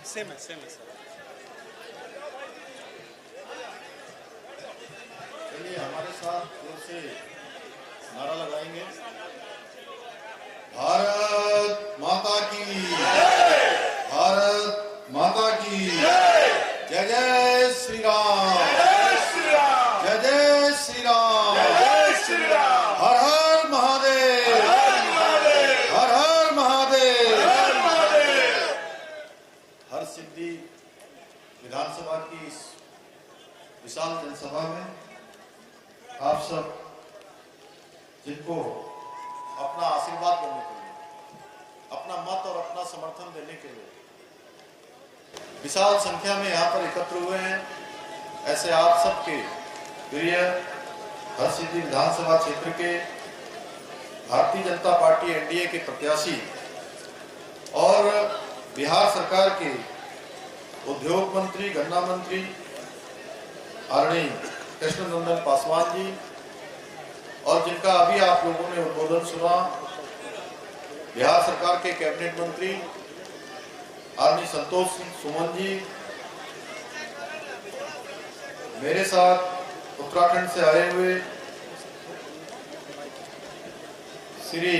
Same है sir. चलिए हमारे साथ जोर से नारा लगाएंगे, भारत माता की, भारत माता की जय जय श्री राम, जय जय श्री राम, हर हर महादेव, हर हर महादेव। हर सिद्धि विधानसभा की इस विशाल जनसभा में आप सब जिनको अपना आशीर्वाद देने के लिए, अपना मत और अपना समर्थन देने के लिए विशाल संख्या में यहाँ पर एकत्र हुए हैं, ऐसे आप सबके प्रिय हरसिद्धि विधानसभा क्षेत्र के भारतीय जनता पार्टी एनडीए के प्रत्याशी और बिहार सरकार के उद्योग मंत्री, गन्ना मंत्री आदरणीय कृष्ण नंदन पासवान जी, और जिनका अभी आप लोगों ने उद्बोधन सुना, बिहार सरकार के कैबिनेट मंत्री आदरणीय संतोष सिंह सुमन जी, मेरे साथ उत्तराखंड से आए हुए श्री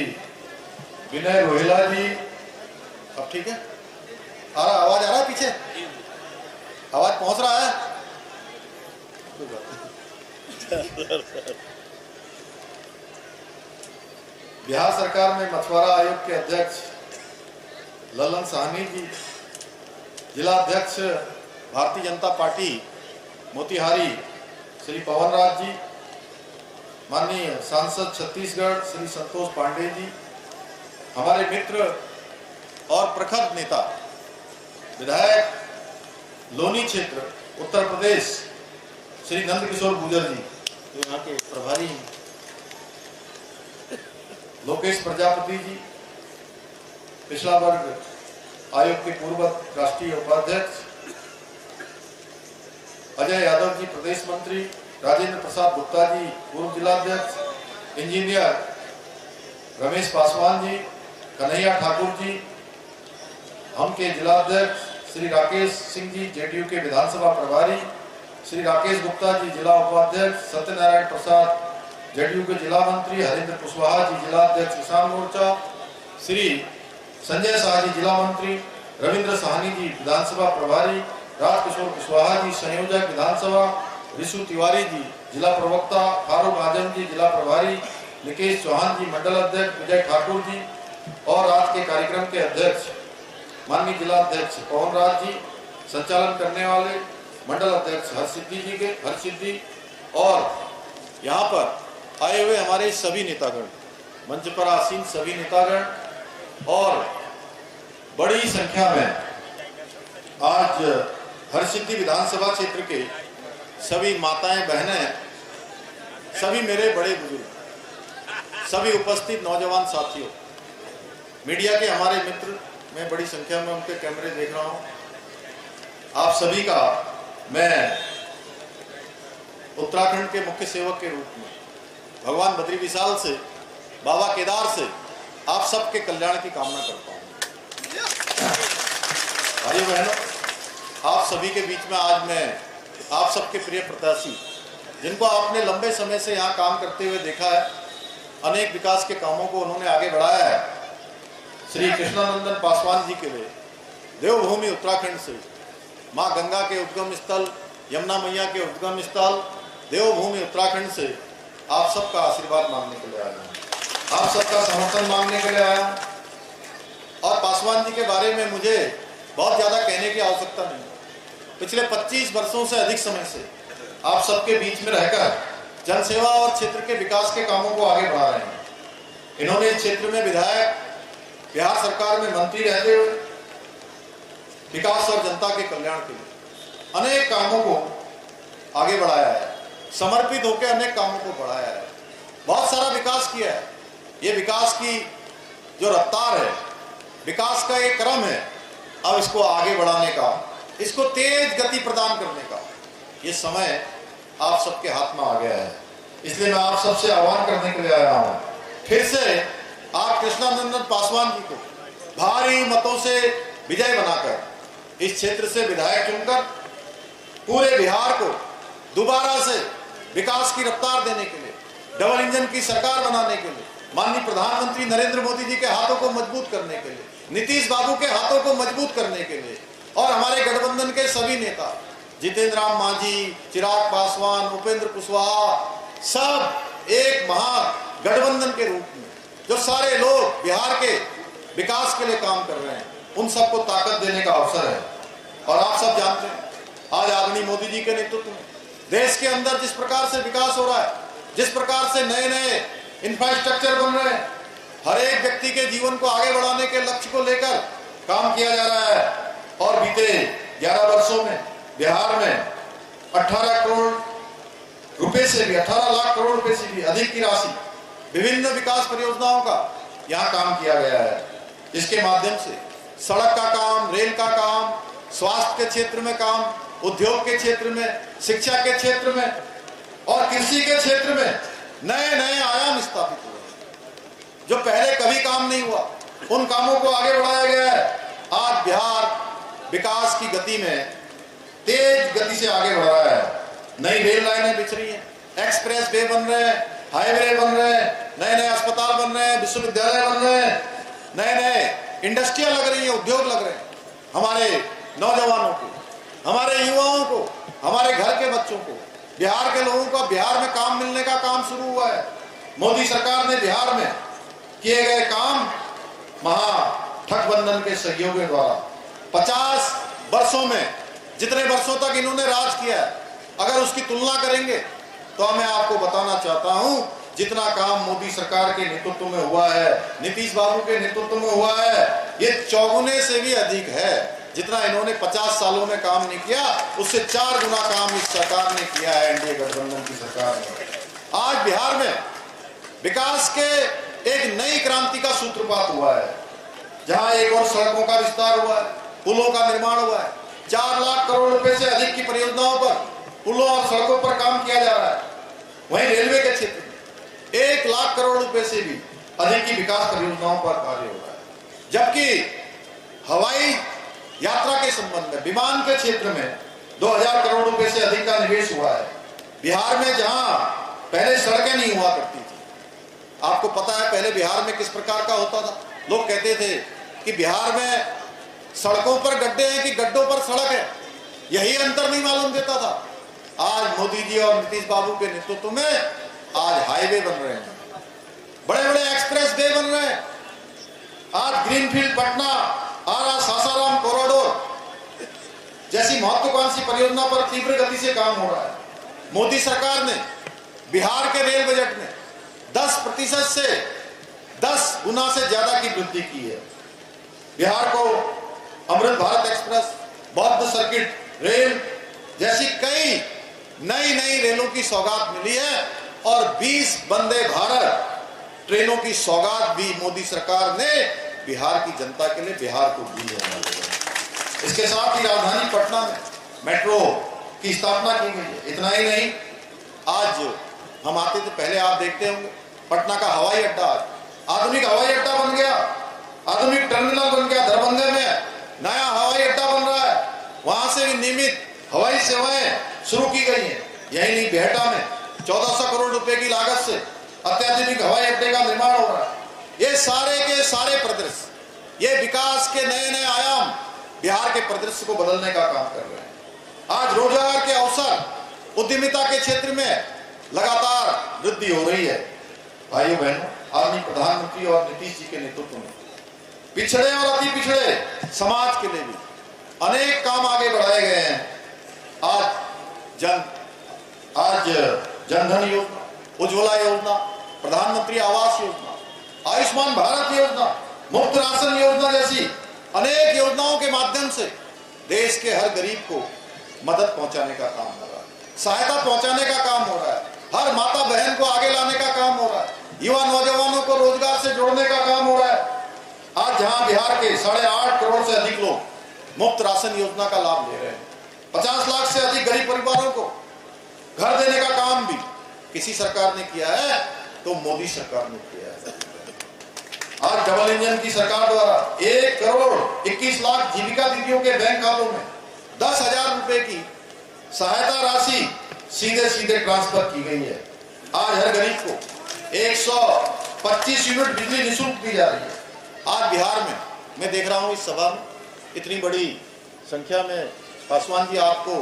विनय रोहिला जी। अब ठीक है, आवाज आ रहा है? पीछे आवाज पहुंच रहा है? बिहार सरकार में मछुआरा आयोग के अध्यक्ष ललन साहनी जी, जिला अध्यक्ष भारतीय जनता पार्टी मोतिहारी श्री पवन राज जी, माननीय सांसद छत्तीसगढ़ श्री संतोष पांडे जी, हमारे मित्र और प्रखर नेता विधायक लोनी क्षेत्र उत्तर प्रदेश श्री नंदकिशोर गुर्जर जी, जो यहाँ के प्रभारी लोकेश प्रजापति जी, पिछड़ा वर्ग आयोग के पूर्व राष्ट्रीय उपाध्यक्ष अजय यादव जी, प्रदेश मंत्री राजेंद्र प्रसाद गुप्ता जी, पूर्व जिलाध्यक्ष, इंजीनियर रमेश पासवान जी, कन्हैया ठाकुर जी, हम के जिलाध्यक्ष श्री राकेश सिंह जी, जेडीयू के विधानसभा प्रभारी श्री राकेश गुप्ता जी, जिला उपाध्यक्ष, सत्यनारायण प्रसाद जेडीयू के जिला मंत्री, हरेंद्र कुशवाहा जी, जिला अध्यक्ष किसान मोर्चा, श्री संजय शाह जी, जिला मंत्री, रविंद्र साहनी जी, विधानसभा प्रभारी, राजकिशोर कुशवाहा जी, संयोजक विधानसभा, ऋषु तिवारी जी, जिला प्रवक्ता, फारूक आजम जी, जिला प्रभारी, निकेश चौहान जी, मंडल अध्यक्ष, विजय ठाकुर जी, और आज के कार्यक्रम के अध्यक्ष माननीय जिला अध्यक्ष पवन राज जी, संचालन करने वाले मंडल अध्यक्ष हरसिद्धि जी के हरसिद्धि, और यहाँ पर आए हुए हमारे सभी नेतागण, मंच पर आसीन सभी नेतागण, और बड़ी संख्या में आज हरसिद्धि विधानसभा क्षेत्र के सभी माताएं, बहनें, सभी मेरे बड़े बुजुर्ग, सभी उपस्थित नौजवान साथियों, मीडिया के हमारे मित्र, मैं बड़ी संख्या में उनके कैमरे देख रहा हूं, आप सभी का मैं उत्तराखंड के मुख्य सेवक के रूप में भगवान बद्री विशाल से, बाबा केदार से आप सबके कल्याण की कामना करता हूं। भाइयों बहनों, आप सभी के बीच में आज मैं आप सबके प्रिय प्रत्याशी, जिनको आपने लंबे समय से यहाँ काम करते हुए देखा है, अनेक विकास के कामों को उन्होंने आगे बढ़ाया है, श्री कृष्णानंदन पासवान जी के लिए देवभूमि उत्तराखंड से, माँ गंगा के उद्गम स्थल, यमुना मैया के उद्गम स्थल देवभूमि उत्तराखंड से आप सबका आशीर्वाद मांगने के लिए आया हूँ, आप सबका समर्थन मांगने के लिए आया हूँ। और पासवान जी के बारे में मुझे बहुत ज़्यादा कहने की आवश्यकता नहीं, पिछले 25 वर्षों से अधिक समय से आप सबके बीच में रहकर जनसेवा और क्षेत्र के विकास के कामों को आगे बढ़ा रहे हैं। इन्होंने इस क्षेत्र में विधायक, बिहार सरकार में मंत्री रहते हुए विकास और जनता के कल्याण के लिए अनेक कामों को आगे बढ़ाया है, समर्पित होकर अनेक कामों को बढ़ाया है, बहुत सारा विकास किया है। ये विकास की जो रफ्तार है, विकास का एक क्रम है, अब इसको आगे बढ़ाने का, इसको तेज गति प्रदान करने का ये समय आप सबके हाथ में आ गया है। इसलिए मैं आप सबसे आह्वान करने के लिए आया हूँ, फिर से आप कृष्णानंदन पासवान जी को भारी मतों से विजय बनाकर इस क्षेत्र से विधायक चुनकर पूरे बिहार को दोबारा से विकास की रफ्तार देने के लिए, डबल इंजन की सरकार बनाने के लिए, माननीय प्रधानमंत्री नरेंद्र मोदी जी के हाथों को मजबूत करने के लिए, नीतीश बाबू के हाथों को मजबूत करने के लिए, और हमारे गठबंधन के सभी नेता जितेंद्र राम मांझी, चिराग पासवान, उपेंद्र कुशवाहा, सब एक महागठबंधन के रूप में जो सारे लोग बिहार के विकास के लिए काम कर रहे हैं, उन सबको ताकत देने का अवसर है। और आप सब जानते हैं आज आदरणीय मोदी जी के नेतृत्व में देश के अंदर जिस प्रकार से विकास हो रहा है, जिस प्रकार से नए नए इंफ्रास्ट्रक्चर बन रहे हैं, हर एक व्यक्ति के जीवन को आगे बढ़ाने के लक्ष्य को लेकर काम किया जा रहा है। और बीते 11 वर्षों में बिहार में 18 करोड़ रुपए से भी 18 लाख करोड़ रुपए से भी अधिक की राशि विभिन्न विकास परियोजनाओं का यहाँ काम किया गया है। इसके माध्यम से सड़क का काम, रेल का काम, स्वास्थ्य के क्षेत्र में काम, उद्योग के क्षेत्र में, शिक्षा के क्षेत्र में और कृषि के क्षेत्र में नए नए आयाम स्थापित हुए जो पहले कभी काम नहीं हुआ, उन कामों को आगे बढ़ाया गया है। आज बिहार विकास की गति में तेज गति से आगे बढ़ रहा है। नई रेल लाइनें बिछ रही हैं, एक्सप्रेस वे बन रहे हैं, हाईवे बन रहे हैं, नए नए अस्पताल बन रहे हैं, विश्वविद्यालय बन रहे हैं, नए नए इंडस्ट्रियां लग रही हैं, उद्योग लग रहे हैं। हमारे नौजवानों को, हमारे युवाओं को, हमारे घर के बच्चों को, बिहार के लोगों को बिहार में काम मिलने का काम शुरू हुआ है। मोदी सरकार ने बिहार में किए गए काम महागठबंधन के सहयोगियों द्वारा 50 वर्षों में जितने वर्षों तक इन्होंने राज किया है, अगर उसकी तुलना करेंगे तो मैं आपको बताना चाहता हूं जितना काम मोदी सरकार के नेतृत्व में हुआ है, नीतीश बाबू के नेतृत्व में हुआ है, ये चौगुने से भी अधिक है। जितना इन्होंने 50 सालों में काम नहीं किया, उससे 4 गुना काम इस सरकार ने किया है, एनडीए गठबंधन की सरकार ने। आज बिहार में विकास के एक नई क्रांति का सूत्रपात हुआ है, जहां एक और सड़कों का विस्तार हुआ है, पुलों का निर्माण हुआ है। 4 लाख करोड़ रुपए से अधिक की परियोजनाओं पर, पुलों और सड़कों पर काम किया जा रहा है। वहीं रेलवे के क्षेत्र में 1 लाख करोड़ रुपए से भी अधिक की विकास परियोजनाओं पर कार्य हो रहा है। जबकि हवाई यात्रा के संबंध में, विमान के क्षेत्र में 2000 करोड़ रुपए से अधिक का निवेश हुआ है। बिहार में जहां पहले सड़कें नहीं हुआ करती थी, आपको पता है पहले बिहार में किस प्रकार का होता था। लोग कहते थे कि बिहार में सड़कों पर गड्ढे हैं कि गड्ढों पर सड़क है, यही अंतर नहीं मालूम देता था। आज मोदी जी और नीतीश बाबू के नेतृत्व में आज हाईवे बन रहे हैं, बड़े बड़े एक्सप्रेस वे बन रहे हैं। आज ग्रीनफील्ड पटना, आरा सासाराम कॉरिडोर जैसी महत्वाकांक्षी परियोजना पर तीव्र गति से काम हो रहा है। मोदी सरकार ने बिहार के रेल बजट में 10% से 10 गुना से ज्यादा की वृद्धि की है। बिहार को अमृत भारत एक्सप्रेस, बौद्ध सर्किट रेल जैसी कई नई रेलों की सौगात मिली है और 20 वंदे भारत ट्रेनों की सौगात भी मोदी सरकार ने बिहार की जनता के लिए बिहार को दी है। इसके साथ ही राजधानी पटना में मेट्रो की स्थापना की गई है। इतना ही नहीं, आज हम आते थे, पहले आप देखते होंगे पटना का हवाई अड्डा आज आधुनिक हवाई अड्डा बन गया, आधुनिक टर्मिनल बन गया। दरभंगा में नया हवाई अड्डा बन रहा है, वहां से भी नियमित हवाई सेवाएं शुरू की गई हैं। यही नहीं, बिहटा में 1400 करोड़ रुपए की लागत से अत्याधुनिक हवाई अड्डे का निर्माण हो रहा है। ये सारे के सारे परिदृश्य, ये विकास के नए नए आयाम बिहार के परिदृश्य को बदलने का काम कर रहे हैं। आज रोजगार के अवसर, उद्यमिता के क्षेत्र में लगातार वृद्धि हो रही है। भाइयों बहनों, आदरणीय प्रधानमंत्री और नीतीश जी के नेतृत्व में पिछड़े और अति पिछड़े समाज के लिए भी अनेक काम आगे बढ़ाए गए हैं। आज जनधन योजना, उज्ज्वला योजना, प्रधानमंत्री आवास योजना, आयुष्मान भारत योजना, मुफ्त राशन योजना जैसी अनेक योजनाओं के माध्यम से देश के हर गरीब को मदद पहुंचाने का काम हो रहा है, सहायता पहुंचाने का काम हो रहा है, हर माता बहन को आगे लाने का काम हो रहा है, युवा नौजवानों को रोजगार से जोड़ने का काम हो रहा है। आज जहां बिहार के 8.5 करोड़ से अधिक लोग मुफ्त राशन योजना का लाभ ले रहे हैं, 50 लाख से अधिक गरीब परिवारों को घर देने का काम भी किसी सरकार ने किया है तो मोदी सरकार ने किया है। आज डबल इंजन की सरकार द्वारा 1,21,00,000 जीविका दीदियों के बैंक खातों में 10,000 रुपए की सहायता राशि सीधे सीधे ट्रांसफर की गई है। आज हर गरीब को 125 यूनिट बिजली निःशुल्क दी जा रही है। आज बिहार में मैं देख रहा हूं इस सभा में इतनी बड़ी संख्या में पासवान जी आपको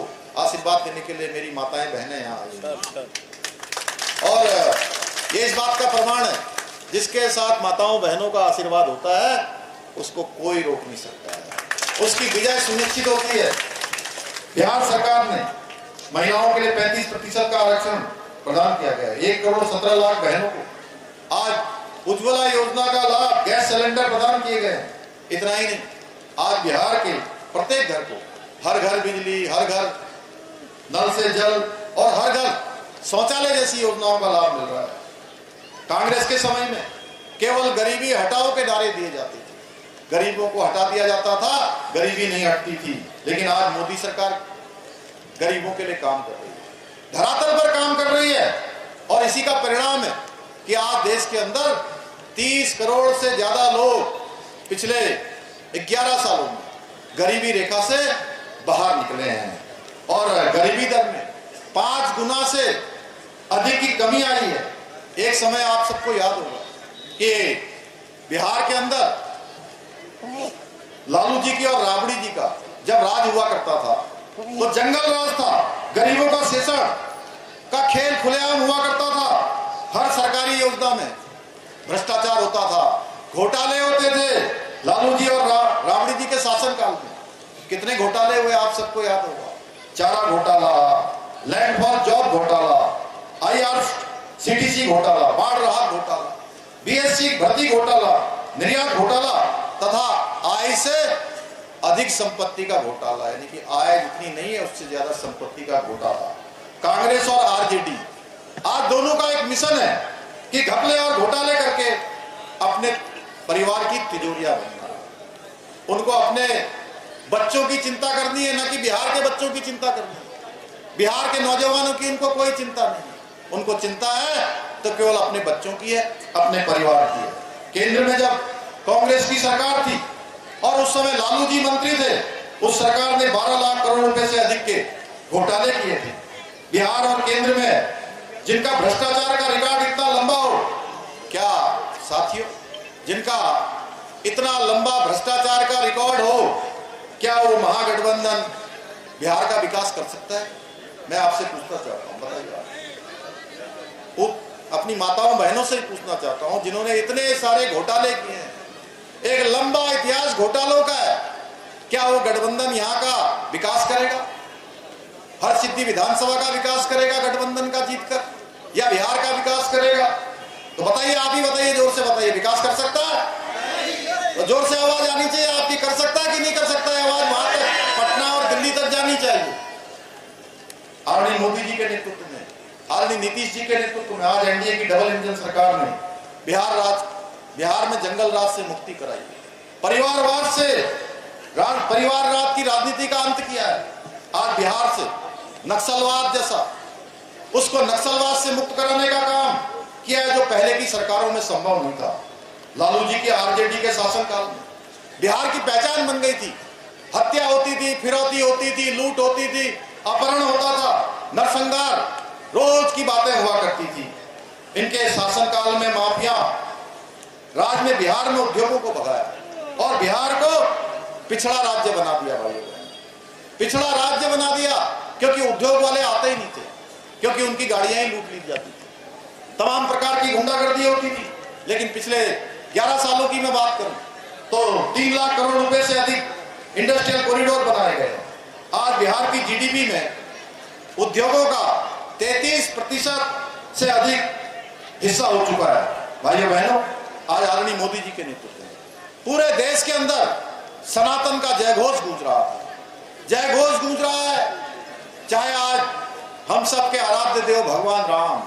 आशीर्वाद देने के लिए मेरी माताएं बहनें यहाँ आई और ये इस बात का प्रमाण है, जिसके साथ माताओं बहनों का आशीर्वाद होता है उसको कोई रोक नहीं सकता है, उसकी विजय सुनिश्चित होती है। बिहार सरकार ने महिलाओं के लिए 35% का आरक्षण प्रदान किया गया है। 1,17,00,000 बहनों को आज उज्ज्वला योजना का लाभ, गैस सिलेंडर प्रदान किए गए हैं। इतना ही नहीं, आज बिहार के प्रत्येक घर को हर घर बिजली, हर घर नल से जल और हर घर शौचालय जैसी योजनाओं का लाभ मिल रहा है। कांग्रेस के समय में केवल गरीबी हटाओ के नारे दिए जाते थे, गरीबों को हटा दिया जाता था, गरीबी नहीं हटती थी। लेकिन आज मोदी सरकार गरीबों के लिए काम कर रही है, धरातल पर काम कर रही है और इसी का परिणाम है कि आज देश के अंदर 30 करोड़ से ज्यादा लोग पिछले 11 सालों में गरीबी रेखा से बाहर निकले हैं और गरीबी दर में 5 गुना से अधिक की कमी आई है। एक समय आप सबको याद होगा कि बिहार के अंदर लालू जी की और राबड़ी जी का जब राज हुआ करता था तो जंगल राज था, गरीबों का शोषण का खेल खुलेआम हुआ करता था। हर सरकारी योजना में भ्रष्टाचार होता था, घोटाले होते थे। लालू जी और राबड़ी जी के शासनकाल में कितने घोटाले हुए आप सबको याद होगा। चारा घोटाला, लैंड फॉर जॉब घोटाला, IRCTC घोटाला, बाढ़ राहत घोटाला, BSc भर्ती घोटाला, निर्यात घोटाला तथा आय से अधिक संपत्ति का घोटाला, यानी कि आय जितनी नहीं है उससे ज्यादा संपत्ति का घोटाला। कांग्रेस और आरजेडी आज दोनों का एक मिशन है कि घपले और घोटाले करके अपने परिवार की तिजोरियां बनना, उनको अपने बच्चों की चिंता करनी है, ना कि बिहार के बच्चों की चिंता करनी है। बिहार के नौजवानों की उनको कोई चिंता नहीं, उनको चिंता है तो केवल अपने बच्चों की है, अपने परिवार की है। केंद्र में जब कांग्रेस की सरकार थी और उस समय लालू जी मंत्री थे, उस सरकार ने 12 लाख करोड़ रुपए से अधिक के घोटाले किए थे। बिहार और केंद्र में जिनका भ्रष्टाचार का रिकॉर्ड इतना लंबा हो, क्या साथियों, जिनका इतना लंबा भ्रष्टाचार का रिकॉर्ड हो, क्या वो महागठबंधन बिहार का विकास कर सकता है? मैं आपसे पूछना चाहता हूं, बताइए। वो अपनी माताओं बहनों से पूछना चाहता हूं जिन्होंने इतने सारे घोटाले किए हैं, एक लंबा इतिहास घोटालों का है, क्या वो गठबंधन यहाँ का विकास करेगा? हर सिद्धि विधानसभा का विकास करेगा गठबंधन का जीतकर, या बिहार का विकास करेगा? तो बताइए, आप ही बताइए, जोर से बताइए, विकास कर सकता है? तो जोर से आवाज आनी चाहिए आपकी, कर सकता है कि नहीं कर सकता है? आवाज वहां तक, पटना और दिल्ली तक जानी चाहिए। आदरणीय मोदी जी के नेतृत्व में, आदरणीय नीतीश जी के नेतृत्व में आज एनडीए की डबल इंजन सरकार ने बिहार में जंगल राज से मुक्ति कराई, परिवारवाद से परिवार राज की राजनीति का अंत किया है। आज बिहार से नक्सलवाद जैसा, उसको नक्सलवाद से मुक्त कराने का काम किया है जो पहले की सरकारों में संभव नहीं था। लालू जी के आरजेडी के शासनकाल में बिहार की पहचान बन गई थी, हत्या होती थी, फिरौती होती थी, लूट होती थी, अपहरण होता था, नरसंहार रोज की बातें हुआ करती थी। इनके शासनकाल में माफिया राज में बिहार में उद्योगों को भगाया और बिहार को पिछड़ा राज्य बना दिया। भाइयों, पिछड़ा राज्य बना दिया क्योंकि उद्योग वाले आते ही नहीं थे, क्योंकि उनकी गाड़ियां ही लूट ली जाती थी, तमाम प्रकार की गुंडागर्दी होती थी। लेकिन पिछले 11 सालों की मैं बात करूं तो 3 लाख करोड़ रुपए से अधिक इंडस्ट्रियल कॉरिडोर बनाए गए। आज बिहार की जीडीपी में उद्योगों का 33% से अधिक हिस्सा हो चुका है। भाइयों बहनों, आज आदरणीय मोदी जी के नेतृत्व में पूरे देश के अंदर सनातन का जयघोष गूंज रहा है, जयघोष गूंज रहा है। चाहे आज हम सबके आराध्य देव भगवान राम,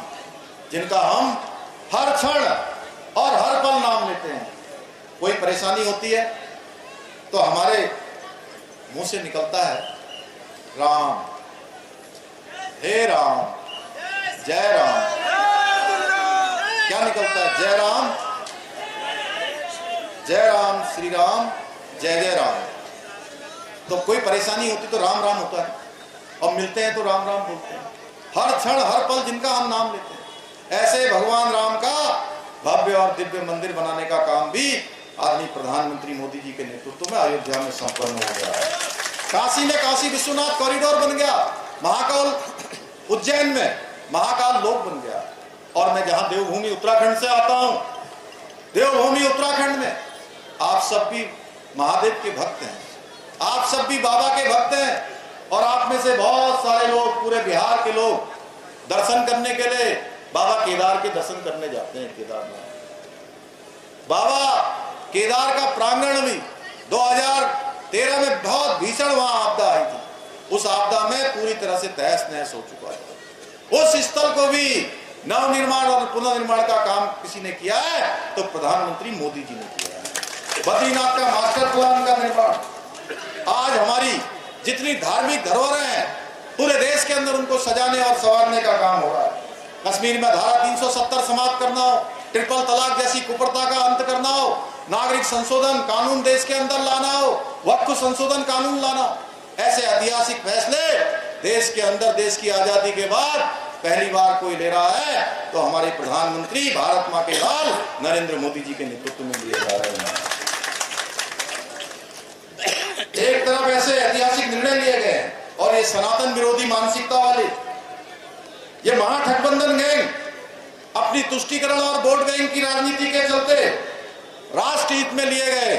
जिनका हम हर क्षण और हर पल नाम लेते हैं, कोई परेशानी होती है तो हमारे मुंह से निकलता है राम, हे राम, जय राम। क्या निकलता है? जय राम, जय राम श्री राम जय जय राम। तो कोई परेशानी होती तो राम राम होता है, और मिलते हैं तो राम राम बोलते हैं। हर क्षण हर पल जिनका हम नाम लेते हैं, ऐसे भगवान राम का भव्य और दिव्य मंदिर बनाने का काम भी आदरणीय प्रधानमंत्री मोदी जी के नेतृत्व में अयोध्या में संपन्न हो गया है। काशी में काशी विश्वनाथ कॉरिडोर बन गया, महाकाल उज्जैन में महाकाल लोक बन गया। और मैं जहां देवभूमि उत्तराखंड से आता हूं, देवभूमि उत्तराखंड में आप सब भी महादेव के भक्त हैं, आप सब भी बाबा के भक्त हैं, और आप में से बहुत सारे लोग, पूरे बिहार के लोग दर्शन करने के लिए बाबा केदार के दर्शन करने जाते हैं। केदारनाथ बाबा केदार का प्रांगण भी 2013 में बहुत भीषण वहां आपदा आई थी, उस आपदा में पूरी तरह से तहस नहस हो चुका है। उस स्थल को भी नवनिर्माण और पुनर्निर्माण का काम किसी ने किया है तो प्रधानमंत्री मोदी जी ने किया है। बद्रीनाथ का मास्टर प्लान का निर्माण, आज हमारी जितनी धार्मिक धरोहरें हैं पूरे देश के अंदर उनको सजाने और संवारने का काम हो रहा है। कश्मीर में धारा 370 समाप्त करना हो, ट्रिपल तलाक जैसी कुप्रथा का अंत करना हो, नागरिक संशोधन कानून देश के अंदर लाना हो, वक्फ संशोधन कानून लाना हो, ऐसे ऐतिहासिक फैसले देश के अंदर देश की आजादी के बाद पहली बार कोई ले रहा है तो हमारे प्रधानमंत्री भारत मां के लाल नरेंद्र मोदी जी के नेतृत्व में लिए जा रहे हैं। एक तरफ ऐसे ऐतिहासिक निर्णय लिए गए हैं और ये सनातन विरोधी मानसिकता वाले, ये महागठबंधन गैंग अपनी तुष्टीकरण और वोट बैंक की राजनीति के चलते राष्ट्र हित में लिए गए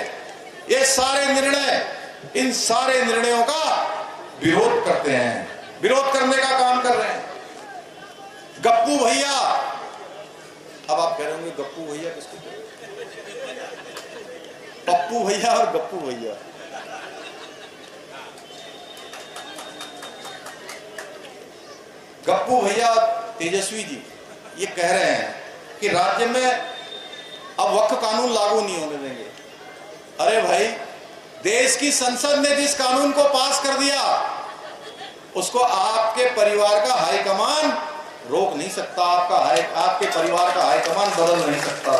ये सारे निर्णय, इन सारे निर्णयों का विरोध करते हैं, विरोध करने का काम कर रहे हैं। गप्पू भैया, अब आप कह रहे होंगे गप्पू भैया किसको कहते हैं? पप्पू भैया और गप्पू भैया। गप्पू भैया तेजस्वी जी ये कह रहे हैं कि राज्य में अब वक्फ कानून लागू नहीं होने देंगे। अरे भाई, देश की संसद ने जिस कानून को पास कर दिया उसको आपके परिवार का हाईकमान रोक नहीं सकता, आपके परिवार का हाईकमान बदल नहीं सकता।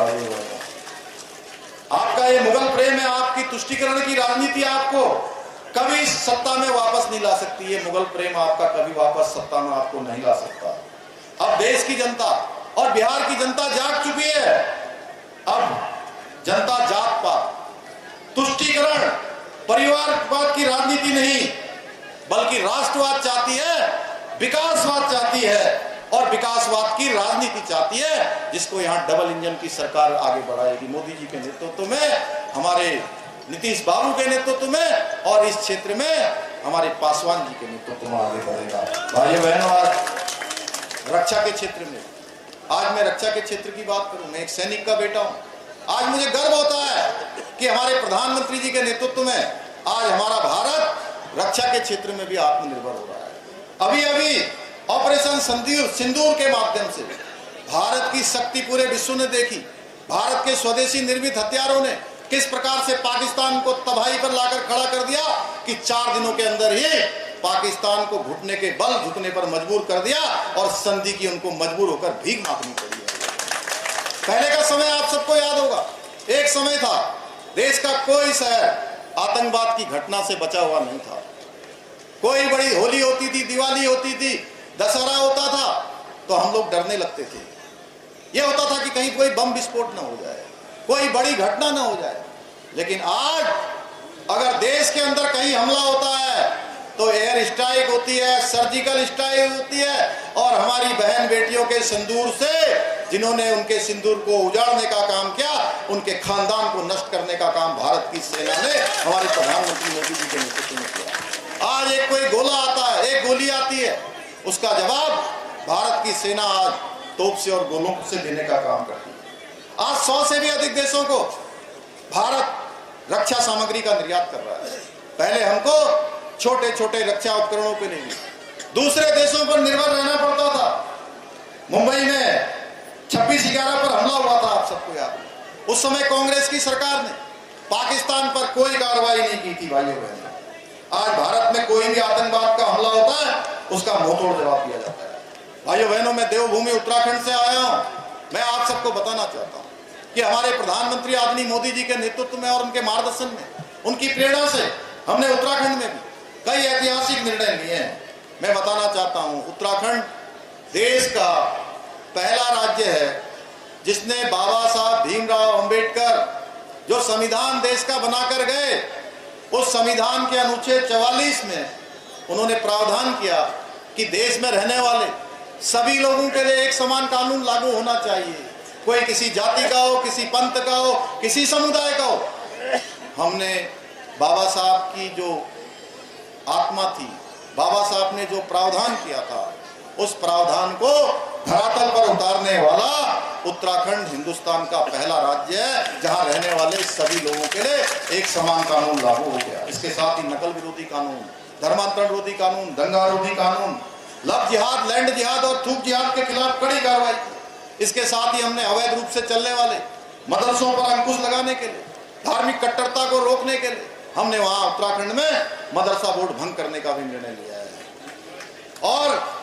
आपका ये मुगल प्रेम है, आपकी तुष्टीकरण की राजनीति आपको कभी सत्ता में वापस नहीं ला सकती। ये मुगल प्रेम आपका कभी वापस सत्ता में आपको नहीं ला सकता। अब देश की जनता और बिहार की जनता जाग चुकी है। अब जनता जात पात, तुष्टीकरण, परिवारवाद की राजनीति नहीं बल्कि राष्ट्रवाद चाहती है, विकासवाद चाहती है और विकासवाद की राजनीति चाहती है, जिसको यहाँ डबल इंजन की सरकार आगे बढ़ाएगी। मोदी जी के नेतृत्व में, हमारे नीतीश बाबू के नेतृत्व में और इस क्षेत्र में हमारे पासवान जी के नेतृत्व में आगे बढ़ेगा। भाइयों बहनों, आज रक्षा के क्षेत्र में, आज मैं रक्षा के क्षेत्र की बात करूं, मैं एक सैनिक का बेटा हूं। आज मुझे गर्व होता है कि हमारे प्रधानमंत्री जी के नेतृत्व में आज हमारा भारत रक्षा के क्षेत्र में भी आत्मनिर्भर हो रहा है। अभी अभी ऑपरेशन सिंदूर के माध्यम से भारत की शक्ति पूरे विश्व ने देखी। भारत के स्वदेशी निर्मित हथियारों ने किस प्रकार से पाकिस्तान को तबाही पर लाकर खड़ा कर दिया कि 4 दिनों के अंदर ही पाकिस्तान को घुटने के बल झुकने पर मजबूर कर दिया और संधि की उनको मजबूर होकर भीख मांगनी पड़ी। पहले का समय आप सबको याद होगा, एक समय था देश का कोई शहर आतंकवाद की घटना से बचा हुआ नहीं था। कोई बड़ी होली होती थी, दिवाली होती थी, दशहरा होता था तो हम लोग डरने लगते थे। यह होता था कि कहीं कोई बम विस्फोट ना हो जाए, कोई बड़ी घटना ना हो जाए। लेकिन आज अगर देश के अंदर कहीं हमला होता है तो एयर स्ट्राइक होती है, सर्जिकल स्ट्राइक होती है और हमारी बहन बेटियों के सिंदूर से, जिन्होंने उनके सिंदूर को उजाड़ने का काम किया, उनके खानदान को नष्ट करने का काम भारत की सेना ने हमारे प्रधानमंत्री मोदी जी के नेतृत्व में किया। आज एक कोई गोला आता है, एक गोली आती है, उसका जवाब भारत की सेना आज तोप से और गोलों से देने का काम करती है। आज 100 से भी अधिक देशों को भारत रक्षा सामग्री का निर्यात कर रहा है। पहले हमको छोटे छोटे रक्षा उपकरणों पे नहीं, दूसरे देशों पर निर्भर रहना पड़ता था। मुंबई में 26/11 पर हमला हुआ था, आप सबको याद है। उस समय कांग्रेस की सरकार ने पाकिस्तान पर कोई कार्रवाई नहीं की थी। भाइयों बहनों, आज भारत में कोई भी आतंकवाद का हमला होता है उसका मुंहतोड़ जवाब दिया जाता है। भाइयों बहनों, मैं देवभूमि उत्तराखंड से आया हूं। मैं आप सबको बताना चाहता हूं, कि हमारे प्रधानमंत्री आदरणीय मोदी जी के नेतृत्व में और उनके मार्गदर्शन में, उनकी प्रेरणा से हमने उत्तराखंड में भी कई ऐतिहासिक निर्णय लिए हैं। मैं बताना चाहता हूं, उत्तराखंड देश का पहला राज्य है जिसने बाबा साहब भीमराव अंबेडकर जो संविधान देश का बनाकर गए, उस संविधान के अनुच्छेद 44 में उन्होंने प्रावधान किया कि देश में रहने वाले सभी लोगों के लिए एक समान कानून लागू होना चाहिए। कोई किसी जाति का हो, किसी पंथ का हो, किसी समुदाय का हो। हमने बाबा साहब की जो आत्मा थी, बाबा साहब ने जो प्रावधान किया था, उस प्रावधान को धरातल पर उतारने वाला उत्तराखंड हिंदुस्तान का पहला राज्य है जहां रहने वाले सभी लोगों के लिए एक समान कानून लागू हो गया। इसके साथ ही नकल विरोधी कानून, धर्मांतरण विरोधी कानून, दंगा विरोधी कानून, लव जिहाद, लैंड जिहाद और थूक जिहाद के खिलाफ कड़ी कार्रवाई की। इसके साथ ही हमने अवैध रूप से चलने वाले मदरसों पर अंकुश लगाने के लिए, धार्मिक कट्टरता को रोकने के लिए हमने वहां उत्तराखंड में मदरसा बोर्ड भंग करने का भी निर्णय लिया है। और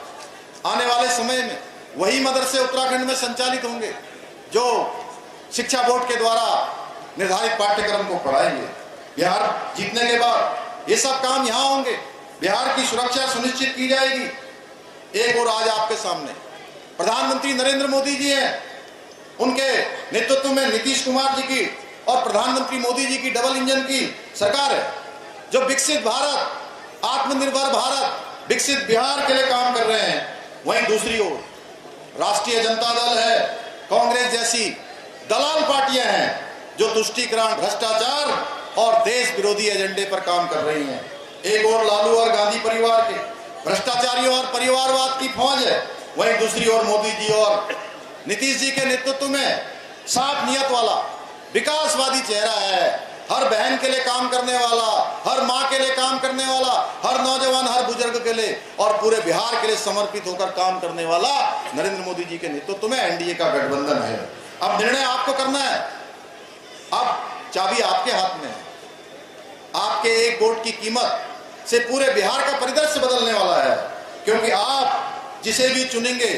आने वाले समय में वही मदरसे उत्तराखंड में संचालित होंगे जो शिक्षा बोर्ड के द्वारा निर्धारित पाठ्यक्रम को पढ़ाएंगे। बिहार जीतने के बाद ये सब काम यहां होंगे, बिहार की सुरक्षा सुनिश्चित की जाएगी। एक और आज आपके सामने प्रधानमंत्री नरेंद्र मोदी जी हैं, उनके नेतृत्व में नीतीश कुमार जी की और प्रधानमंत्री मोदी जी की डबल इंजन की सरकार है जो विकसित भारत, आत्मनिर्भर भारत, विकसित बिहार के लिए काम कर रहे हैं। वहीं दूसरी ओर राष्ट्रीय जनता दल है, कांग्रेस जैसी दलाल पार्टियां हैं जो तुष्टीकरण, भ्रष्टाचार और देश विरोधी एजेंडे पर काम कर रही हैं। एक और लालू और गांधी परिवार के भ्रष्टाचारियों और परिवारवाद की फौज है, वहीं दूसरी ओर मोदी जी और नीतीश जी के नेतृत्व में साफ नियत वाला विकासवादी चेहरा है। हर बहन के लिए काम करने वाला, हर माँ के लिए काम करने वाला, हर नौजवान, हर बुजुर्ग के लिए और पूरे बिहार के लिए समर्पित होकर काम करने वाला नरेंद्र मोदी जी के नेतृत्व में एनडीए का गठबंधन है। अब निर्णय आपको करना है, अब चाबी आपके हाथ में है। आपके एक वोट की कीमत से पूरे बिहार का परिदृश्य बदलने वाला है, क्योंकि आप जिसे भी चुनेंगे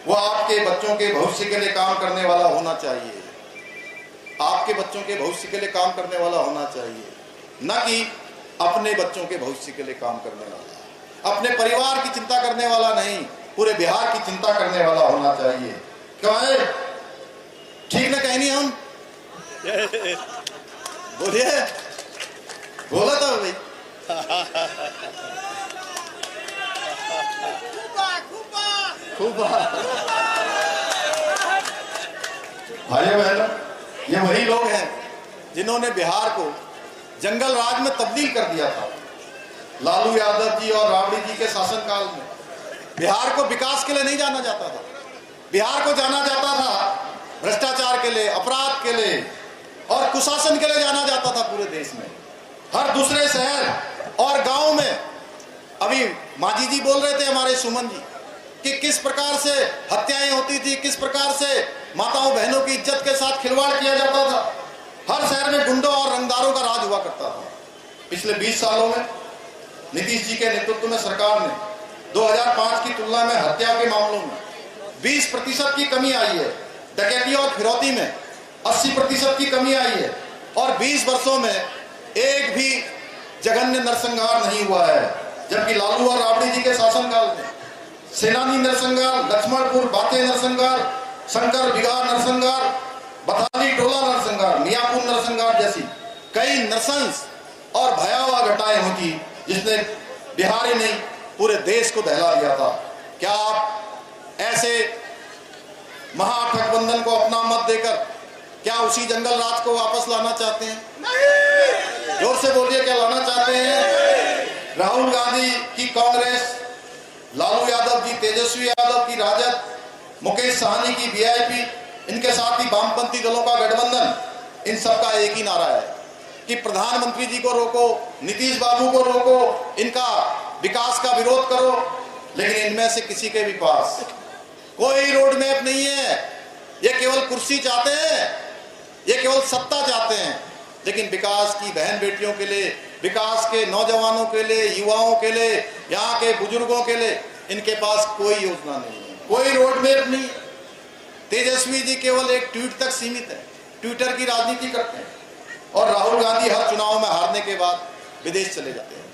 वो आपके बच्चों के भविष्य के लिए काम करने वाला होना चाहिए, आपके बच्चों के भविष्य के लिए काम करने वाला होना चाहिए, न कि अपने बच्चों के भविष्य के लिए काम करने वाला, अपने परिवार की चिंता करने वाला नहीं, पूरे बिहार की चिंता करने वाला होना चाहिए। क्यों है? ठीक ना कहनी हम? बोलिए, बोला था भाई। भाइयों बहनों, ये वही लोग हैं जिन्होंने बिहार को जंगल राज में तब्दील कर दिया था। लालू यादव जी और राबड़ी जी के शासनकाल में बिहार को विकास के लिए नहीं जाना जाता था, बिहार को जाना जाता था भ्रष्टाचार के लिए, अपराध के लिए और कुशासन के लिए जाना जाता था पूरे देश में। हर दूसरे शहर और गांव में, अभी माजी जी बोल रहे थे हमारे सुमन जी कि किस प्रकार से हत्याएं होती थी, किस प्रकार से माताओं बहनों की इज्जत के साथ खिलवाड़ किया जाता था। हर शहर में गुंडों और रंगदारों का राज हुआ करता था। पिछले 20 सालों में नीतीश जी के नेतृत्व में सरकार ने 2005 की तुलना में हत्या के मामलों में 20% की कमी आई है, डकैती और फिरौती में 80% की कमी आई है और 20 वर्षों में एक भी जघन्य नरसंहार नहीं हुआ है। जबकि लालू और राबड़ी जी के शासनकाल में सेनानी नरसंहार, लक्ष्मणपुर बाते नरसंहार, शंकर बिगार नरसंहार, बथाली टोला नरसंहार, मियापुर नरसंहार जैसी कई नरसंस और भयावह घटनाएं होती जिसने बिहार ही नहीं पूरे देश को दहला दिया था। क्या आप ऐसे महागठबंधन को अपना मत देकर क्या उसी जंगल राज को वापस लाना चाहते हैं? नहीं। जोर से बोलिए, क्या लाना चाहते हैं? राहुल गांधी की कांग्रेस, लालू यादव जी, तेजस्वी यादव की राजद, मुकेश सहनी की वीआईपी, इनके साथ ही वामपंथी दलों का गठबंधन, इन सबका एक ही नारा है कि प्रधानमंत्री जी को रोको, नीतीश बाबू को रोको, इनका विकास का विरोध करो। लेकिन इनमें से किसी के भी पास कोई रोड मैप नहीं है। ये केवल कुर्सी चाहते हैं, ये केवल सत्ता चाहते हैं, लेकिन विकास की बहन बेटियों के लिए, विकास के नौजवानों के लिए, युवाओं के लिए, यहाँ के बुजुर्गों के लिए इनके पास कोई योजना नहीं है, कोई रोड मैप नहीं है। तेजस्वी जी केवल एक ट्वीट तक सीमित है, ट्विटर की राजनीति करते हैं, और राहुल गांधी हर चुनाव में हारने के बाद विदेश चले जाते हैं।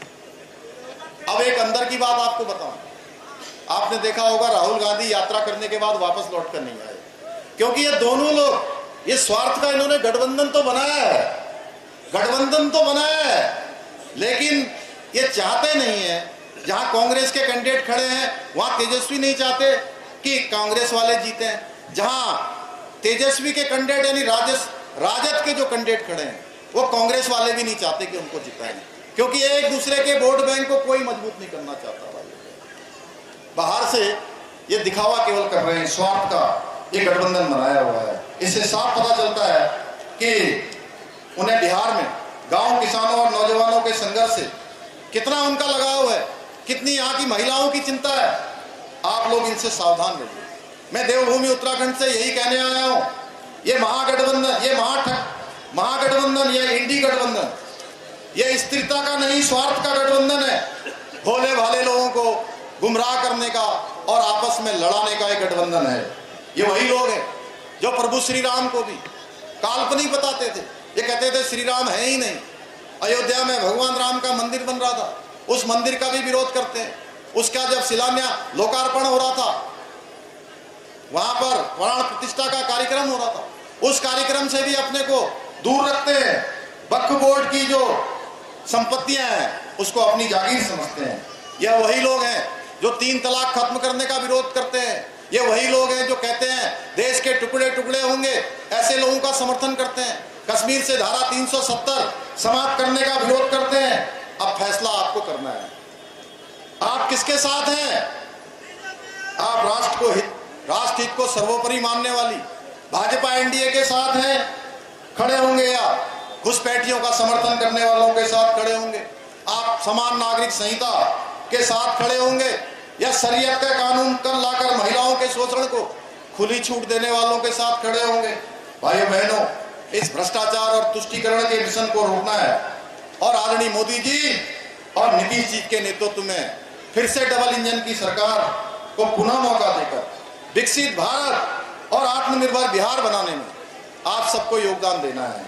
अब एक अंदर की बात आपको बताऊं, आपने देखा होगा राहुल गांधी यात्रा करने के बाद वापस लौट कर नहीं आए, क्योंकि ये दोनों लोग ये स्वार्थ का इन्होंने गठबंधन तो बनाया है, गठबंधन तो बनाया है, लेकिन ये चाहते नहीं है, जहां कांग्रेस के कैंडिडेट खड़े हैं वहां तेजस्वी नहीं चाहते कि कांग्रेस वाले जीते, जहां तेजस्वी के कैंडिडेट यानी राजद के जो कैंडिडेट खड़े हैं वो कांग्रेस वाले भी नहीं चाहते कि उनको जिताएं, क्योंकि एक दूसरे के वोट बैंक को कोई मजबूत नहीं करना चाहता। बाहर से ये दिखावा केवल कर रहे हैं, स्वार्थ का ये गठबंधन बनाया हुआ है। इससे साफ पता चलता है कि उन्हें बिहार में गांव किसानों और नौजवानों के संघर्ष से कितना उनका लगाव है, कितनी यहाँ की महिलाओं की चिंता है। आप लोग इनसे सावधान रहिए। मैं देवभूमि उत्तराखंड से यही कहने आया हूँ, ये महागठबंधन, ये महागठबंधन, ये इंडी गठबंधन, ये स्थिरता का नहीं स्वार्थ का गठबंधन है। भोले भाले लोगों को गुमराह करने का और आपस में लड़ाने का एक गठबंधन है। ये वही लोग हैं जो प्रभु श्री राम को भी काल्पनिक बताते थे, ये कहते थे श्री राम है ही नहीं। अयोध्या में भगवान राम का मंदिर बन रहा था, उस मंदिर का भी विरोध करते हैं। उसका जब शिलान्यास लोकार्पण हो रहा था, वहां पर प्राण प्रतिष्ठा का कार्यक्रम हो रहा था, उस कार्यक्रम से भी अपने को दूर रखते हैं। वक्फ बोर्ड की जो संपत्तियां हैं उसको अपनी जागीर समझते हैं। यह वही लोग हैं जो 3 तलाक खत्म करने का विरोध करते हैं। ये वही लोग हैं जो कहते हैं देश के टुकड़े टुकड़े होंगे, ऐसे लोगों का समर्थन करते हैं। कश्मीर से धारा 370 समाप्त करने का विरोध करते हैं। अब फैसला आपको करना है, आप किसके साथ हैं? आप राष्ट्र हित को सर्वोपरि मानने वाली भाजपा एनडीए के साथ हैं, खड़े होंगे, या घुसपैठियों का समर्थन करने वालों के साथ खड़े होंगे? आप समान नागरिक संहिता के साथ खड़े होंगे, या शरीयत का कानून कर लाकर महिलाओं के शोषण को खुली छूट देने वालों के साथ खड़े होंगे? भाइयों बहनों, इस भ्रष्टाचार और तुष्टीकरण के मिशन को रोकना है, और आदरणीय मोदी जी और नीतीश जी के नेतृत्व में फिर से डबल इंजन की सरकार को पुनः मौका देकर विकसित भारत और आत्मनिर्भर बिहार बनाने में आप सबको योगदान देना है।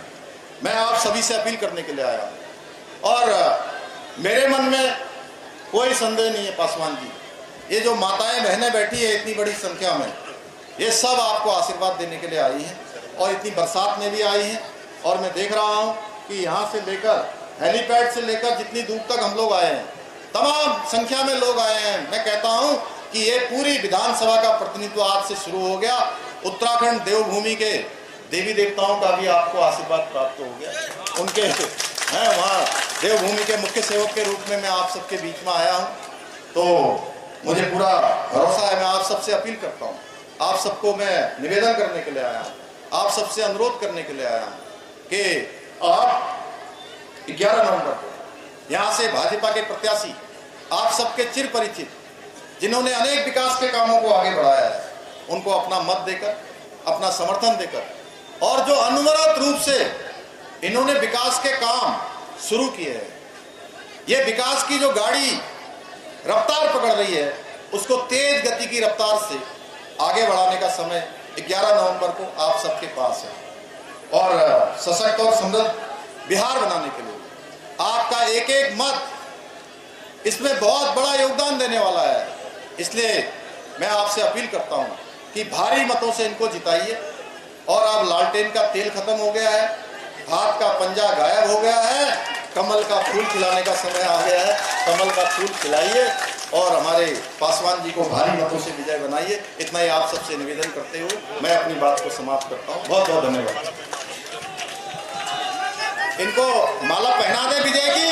मैं आप सभी से अपील करने के लिए आया हूं, और मेरे मन में कोई संदेह नहीं है पासवान जी, ये जो माताएं बहनें बैठी है इतनी बड़ी संख्या में, ये सब आपको आशीर्वाद देने के लिए आई हैं, और इतनी बरसात में भी आई हैं। और मैं देख रहा हूं कि यहाँ से लेकर हेलीपैड से लेकर जितनी दूर तक हम लोग आए हैं, तमाम संख्या में लोग आए हैं। मैं कहता हूं कि ये पूरी विधानसभा का प्रतिनिधित्व आज से शुरू हो गया। उत्तराखंड देवभूमि के देवी देवताओं का भी आपको आशीर्वाद प्राप्त हो गया। उनके हैं वहाँ देवभूमि के मुख्य सेवक के रूप में मैं आप सबके बीच में आया हूँ, तो मुझे पूरा भरोसा है। मैं आप सबसे अपील करता हूँ, आप सबको मैं निवेदन करने के लिए आया हूँ, आप सबसे अनुरोध करने के लिए आया हूँ कि आप 11 नवंबर को यहाँ से भाजपा के प्रत्याशी आप सबके चिर परिचित जिन्होंने अनेक विकास के कामों को आगे बढ़ाया है, उनको अपना मत देकर, अपना समर्थन देकर, और जो अनवरत रूप से इन्होंने विकास के काम शुरू किए हैं, ये विकास की जो गाड़ी रफ्तार पकड़ रही है उसको तेज गति की रफ्तार से आगे बढ़ाने का समय 11 नवंबर को आप सबके पास है। और सशक्त और समृद्ध बिहार बनाने के लिए आपका एक एक मत इसमें बहुत बड़ा योगदान देने वाला है। इसलिए मैं आपसे अपील करता हूं कि भारी मतों से इनको जिताइए। और अब लालटेन का तेल खत्म हो गया है, हाथ का पंजा गायब हो गया है, कमल का फूल खिलाने का समय आ गया है। कमल का फूल खिलाइए और हमारे पासवान जी को भारी मतों से विजय बनाइए। इतना ही आप सबसे निवेदन करते हुए मैं अपनी बात को समाप्त करता हूँ। बहुत बहुत धन्यवाद। इनको माला पहना दे विजय की।